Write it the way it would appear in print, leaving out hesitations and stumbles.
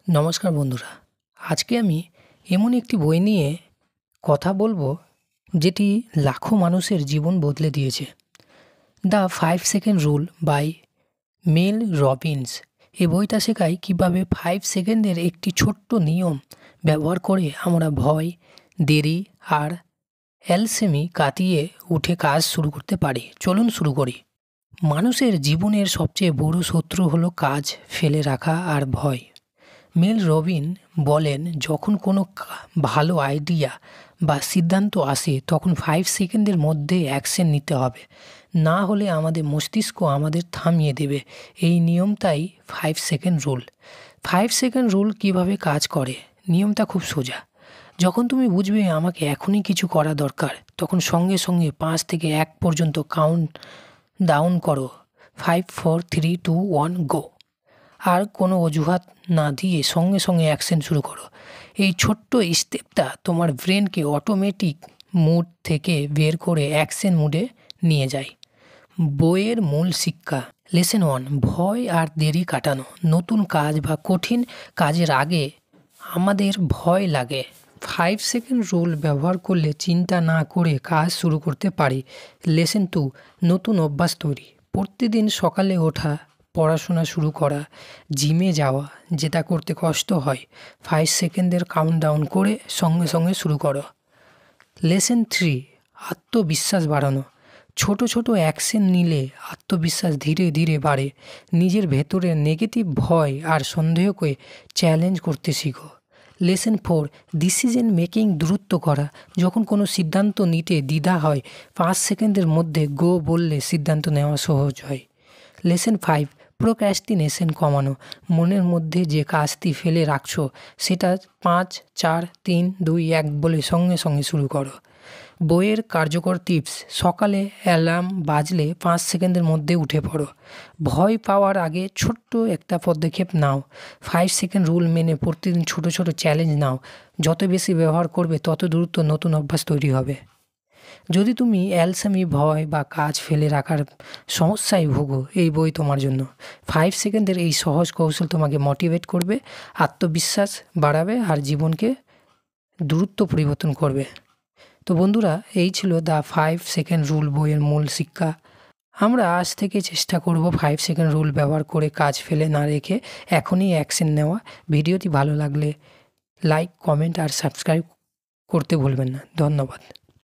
নমস্কার বন্ধুরা, আজকে আমি এমন একটি বই নিয়ে কথা বলবো যেটি লাখো মানুষের জীবন বদলে দিয়েছে। The 5 second rule by Mel Robbins. এই বইটা শেখায় কীভাবে 5 সেকেন্ডের একটি ছোট্ট নিয়ম ব্যবহার করে আমরা ভয়, দেরি আর অ্যালসেমি কাটিয়ে উঠে কাজ শুরু করতে পারি। চলুন শুরু করি। মানুষের জীবনের সবচেয়ে বড় শত্রু হলো কাজ ফেলে রাখা আর ভয়। মেল রবিন বলেন, যখন কোনো ভালো আইডিয়া বা সিদ্ধান্ত আসে তখন 5 সেকেন্ডের মধ্যে অ্যাকশন নিতে হবে, না হলে আমাদের মস্তিষ্ক আমাদের থামিয়ে দেবে। এই নিয়মটাই 5 সেকেন্ড রুল। 5 সেকেন্ড রুল কীভাবে কাজ করে? নিয়মটা খুব সোজা। যখন তুমি বুঝবে আমাকে এখনই কিছু করা দরকার, তখন সঙ্গে সঙ্গে 5 থেকে 1 পর্যন্ত কাউন্ট ডাউন করো। 5, 4, 3, 2, 1, গো। আর কোনো অজুহাত না দিয়ে সঙ্গে সঙ্গে অ্যাকশন শুরু করো। এই ছোট্ট স্টেপটা তোমার ব্রেনকে অটোমেটিক মুড থেকে বের করে অ্যাকশন মুডে নিয়ে যায়। বইয়ের মূল শিক্ষা। লেসন 1, ভয় আর দেরি কাটানো। নতুন কাজ বা কঠিন কাজের আগে আমাদের ভয় লাগে। 5 সেকেন্ড রুল ব্যবহার করলে চিন্তা না করে কাজ শুরু করতে পারি। লেসন 2, নতুন অভ্যাস তৈরি। প্রতিদিন সকালে ওঠা, পড়াশোনা শুরু করা, জিমে যাওয়া, যেটা করতে কষ্ট হয়, 5 সেকেন্ডের কাউন্টডাউন করে সঙ্গে সঙ্গে শুরু করো। লেসন 3, আত্মবিশ্বাস বাড়ানো। ছোট ছোট অ্যাকশন নিলে আত্মবিশ্বাস ধীরে ধীরে বাড়ে। নিজের ভেতরে নেগেটিভ ভয় আর সন্দেহকে চ্যালেঞ্জ করতে শিখো। লেসন 4, ডিসিশন মেকিং দ্রুত করা। যখন কোনো সিদ্ধান্ত নিতে দ্বিধা হয়, 5 সেকেন্ডের মধ্যে গো বললে সিদ্ধান্ত নেওয়া সহজ হয়। লেসন 5, প্রোক্রাস্টিনেশন কমানো। মনের মধ্যে যে কাজটি ফেলে রাখছো সেটা 5, 4, 3, 2, 1 বলে সঙ্গে সঙ্গে শুরু করো। বইয়ের কার্যকর টিপস। সকালে অ্যালার্ম বাজলে 5 সেকেন্ডের মধ্যে উঠে পড়ো। ভয় পাওয়ার আগে ছোট্ট একটা পদক্ষেপ নাও। 5 সেকেন্ড রুল মেনে প্রতিদিন ছোট ছোট চ্যালেঞ্জ নাও। যত বেশি ব্যবহার করবে তত দ্রুত নতুন অভ্যাস তৈরি হবে। যদি তুমি অ্যালসেমি, ভয় বা কাজ ফেলে রাখার সমস্যায় ভোগো, এই বই তোমার জন্য। 5 সেকেন্ডের এই সহজ কৌশল তোমাকে মোটিভেট করবে, আত্মবিশ্বাস বাড়াবে আর জীবনকে দ্রুত পরিবর্তন করবে। তো বন্ধুরা, এই ছিল দ্য 5 সেকেন্ড রুল বইয়ের মূল শিক্ষা। আমরা আজ থেকে চেষ্টা করব 5 সেকেন্ড রুল ব্যবহার করে কাজ ফেলে না রেখে এখনই অ্যাকশন নেওয়া। ভিডিওটি ভালো লাগলে লাইক, কমেন্ট আর সাবস্ক্রাইব করতে ভুলবেন না। ধন্যবাদ।